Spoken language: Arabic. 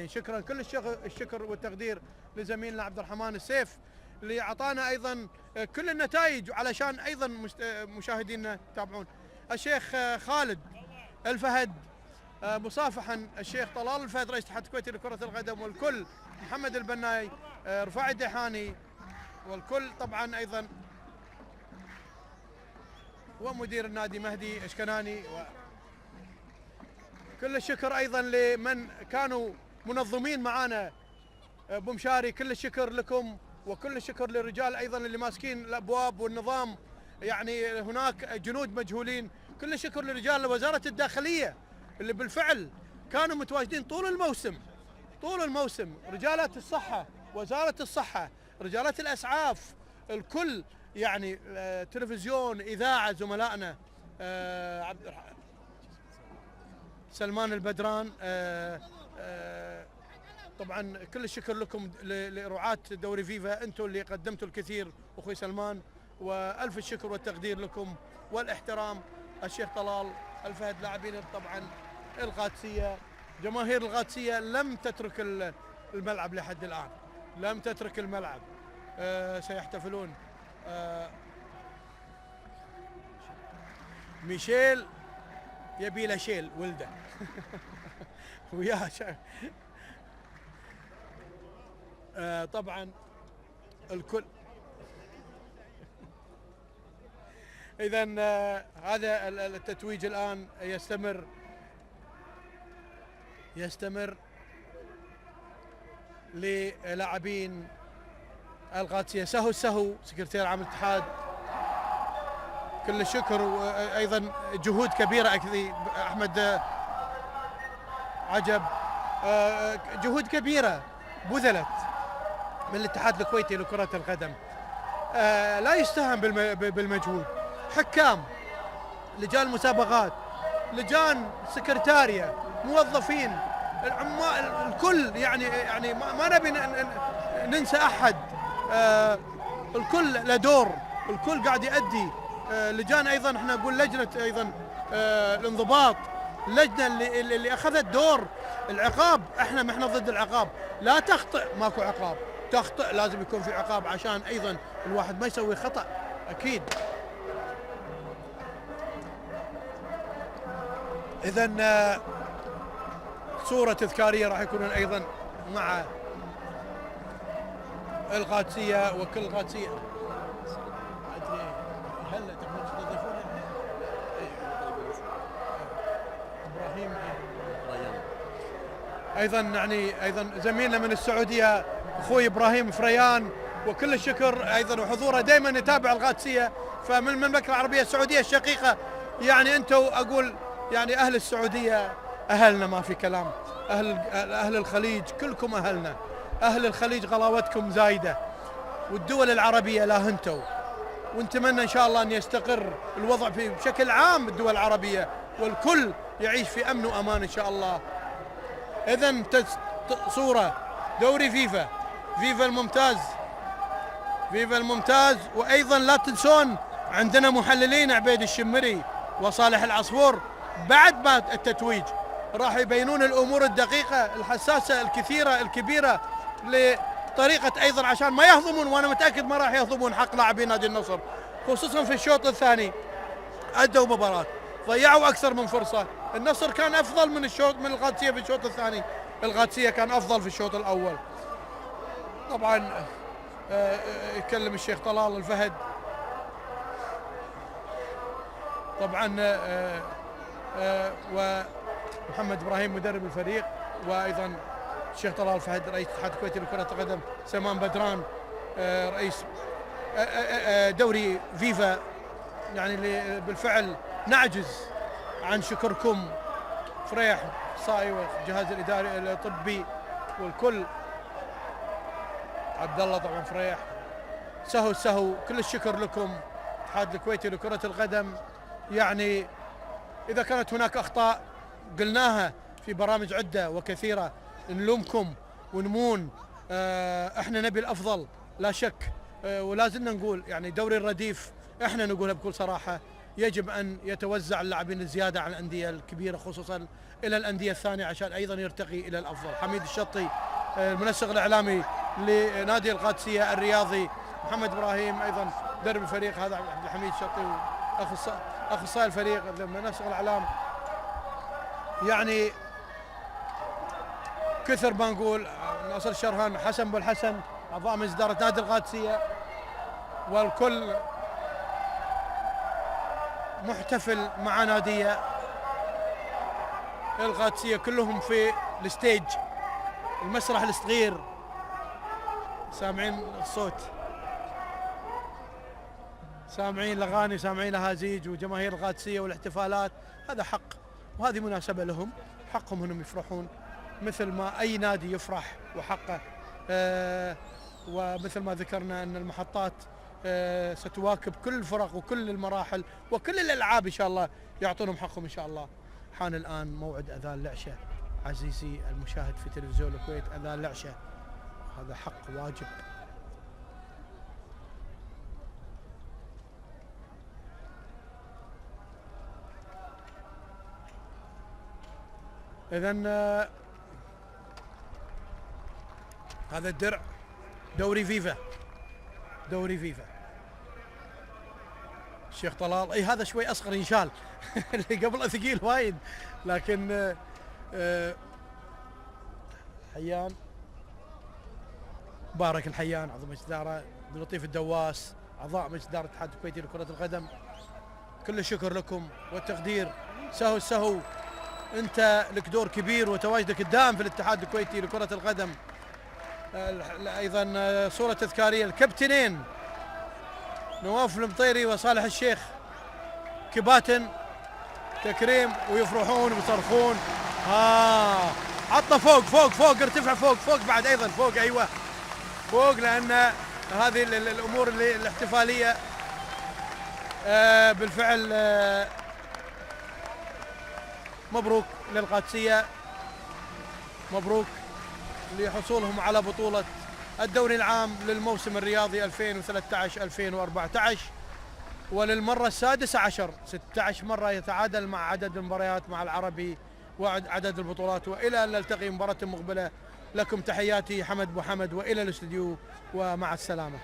يعني شكرا كل الشكر والتقدير لزميلنا عبد الرحمن السيف اللي اعطانا ايضا كل النتائج علشان ايضا مشاهدينا يتابعون. الشيخ خالد الفهد مصافحا الشيخ طلال الفهد رئيس الاتحاد الكويتي لكرة القدم والكل، محمد البناي، رفاعي الديحاني والكل طبعا ايضا، ومدير النادي مهدي اشكناني. كل الشكر ايضا لمن كانوا منظمين معنا بمشاري، كل الشكر لكم وكل الشكر للرجال ايضا اللي ماسكين الابواب والنظام، يعني هناك جنود مجهولين. كل الشكر لرجال وزارة الداخلية اللي بالفعل كانوا متواجدين طول الموسم، رجالات الصحة، وزارة الصحة، رجالات الاسعاف، الكل يعني، تلفزيون، اذاعة، زملائنا عبد سلمان البدران، طبعا كل الشكر لكم لرعاة دوري فيفا، انتم اللي قدمتوا الكثير اخوي سلمان، والف الشكر والتقدير لكم والاحترام. الشيخ طلال الفهد، لاعبين طبعا القادسية، جماهير القادسية لم تترك الملعب لحد الان، لم تترك الملعب، سيحتفلون. ميشيل يبي له شيل ولده وياه طبعا الكل. اذا هذا التتويج الان يستمر للاعبين القادسية. سهو سكرتير عام الاتحاد، كل الشكر، وايضا جهود كبيره احمد عجب، جهود كبيره بذلت من الاتحاد الكويتي لكره القدم، لا يستهان بالمجهود. حكام، لجان مسابقات، لجان سكرتارية، موظفين، العمال، الكل، يعني ما نبي ننسى احد، الكل له دور، الكل قاعد يؤدي. لجان ايضا، احنا نقول لجنه ايضا الانضباط، اللجنه اللي اخذت دور العقاب. احنا ما احنا ضد العقاب، لا تخطئ ماكو عقاب، تخطئ لازم يكون في عقاب عشان ايضا الواحد ما يسوي خطأ اكيد. اذا صورة تذكارية راح يكونون ايضا مع القادسية وكل القادسية. هلا تبون تضيفون ابراهيم ايضا، يعني ايضا زميلنا من السعوديه اخوي ابراهيم فريان، وكل الشكر ايضا وحضوره دائما يتابع القادسيه. فمن المملكه العربيه السعوديه الشقيقه، يعني انتم اقول يعني اهل السعوديه اهلنا ما في كلام، اهل الخليج كلكم اهلنا، اهل الخليج غلاوتكم زايده، والدول العربيه لا هنتو، ونتمنى ان شاء الله ان يستقر الوضع في بشكل عام الدول العربيه، والكل يعيش في امن وامان ان شاء الله. اذا صوره دوري فيفا الممتاز، وايضا لا تنسون عندنا محللين عبيد الشمري وصالح العصفور بعد ما التتويج راح يبينون الامور الدقيقه الحساسه الكثيره الكبيره لطريقه ايضا عشان ما يهضمون، وانا متاكد ما راح يهضمون حق لاعبين نادي النصر، خصوصا في الشوط الثاني ادوا مباراه، ضيعوا اكثر من فرصه. النصر كان افضل من القادسيه في الشوط الثاني، القادسيه كان افضل في الشوط الاول. طبعا يتكلم الشيخ طلال الفهد، طبعا ومحمد ابراهيم مدرب الفريق، وايضا الشيخ طلال الفهد رئيس الاتحاد الكويتي لكرة القدم، سلمان بدران رئيس دوري فيفا. يعني بالفعل نعجز عن شكركم، فريح صاي والجهاز الاداري الطبي والكل، عبد الله طبعا فريح، سهو كل الشكر لكم الاتحاد الكويتي لكرة القدم. يعني اذا كانت هناك اخطاء قلناها في برامج عدة وكثيرة، نلومكم ونمون، احنا نبي الافضل لا شك، ولازلنا نقول يعني دوري الرديف احنا نقولها بكل صراحة، يجب أن يتوزع اللاعبين الزيادة على الأندية الكبيرة خصوصا إلى الأندية الثانية عشان أيضا يرتقي إلى الأفضل. حميد الشطي المنسق الإعلامي لنادي القادسية الرياضي، محمد إبراهيم أيضا درب الفريق، هذا عبد الحميد الشطي أخصائي الفريق منسق الإعلام. يعني كثر ما نقول، ناصر الشرهان، حسن أبو الحسن، أعضاء مجلس إدارة نادي القادسية، والكل محتفل مع نادية القادسية، كلهم في الستيج المسرح الصغير، سامعين الصوت، سامعين الأغاني، سامعين الأهازيج وجماهير القادسية والاحتفالات. هذا حق وهذه مناسبة لهم، حقهم انهم يفرحون مثل ما اي نادي يفرح وحقه. ومثل ما ذكرنا ان المحطات ستواكب كل الفرق وكل المراحل وكل الالعاب ان شاء الله، يعطونهم حقهم ان شاء الله. حان الان موعد اذان العشاء عزيزي المشاهد في تلفزيون الكويت، اذان العشاء هذا حق واجب. إذن هذا الدرع دوري فيفا، دوري فيفا الشيخ طلال. اي هذا شوي اصغر ينشال اللي قبل ثقيل وايد، لكن حيان بارك الحيان عضو مجلس اداره، عبد اللطيف الدواس، اعضاء مجلس اداره الاتحاد الكويتي لكره القدم، كل الشكر لكم والتقدير. سهو السهو، انت لك دور كبير وتواجدك الدائم في الاتحاد الكويتي لكرة القدم. ايضا صورة تذكارية الكابتنين نواف المطيري وصالح الشيخ، كباتن تكريم ويفرحون ويصرخون. عطنا فوق فوق فوق، ارتفع فوق فوق بعد، ايضا فوق، ايوه فوق، لان هذه الامور الاحتفالية بالفعل. مبروك للقادسية، مبروك لحصولهم على بطولة الدوري العام للموسم الرياضي 2013-2014، وللمرة السادسة عشر، 16 مرة يتعادل مع عدد المباريات مع العربي وعدد البطولات. وإلى أن نلتقي مباراة مقبلة، لكم تحياتي حمد أبو حمد، وإلى الاستديو ومع السلامة.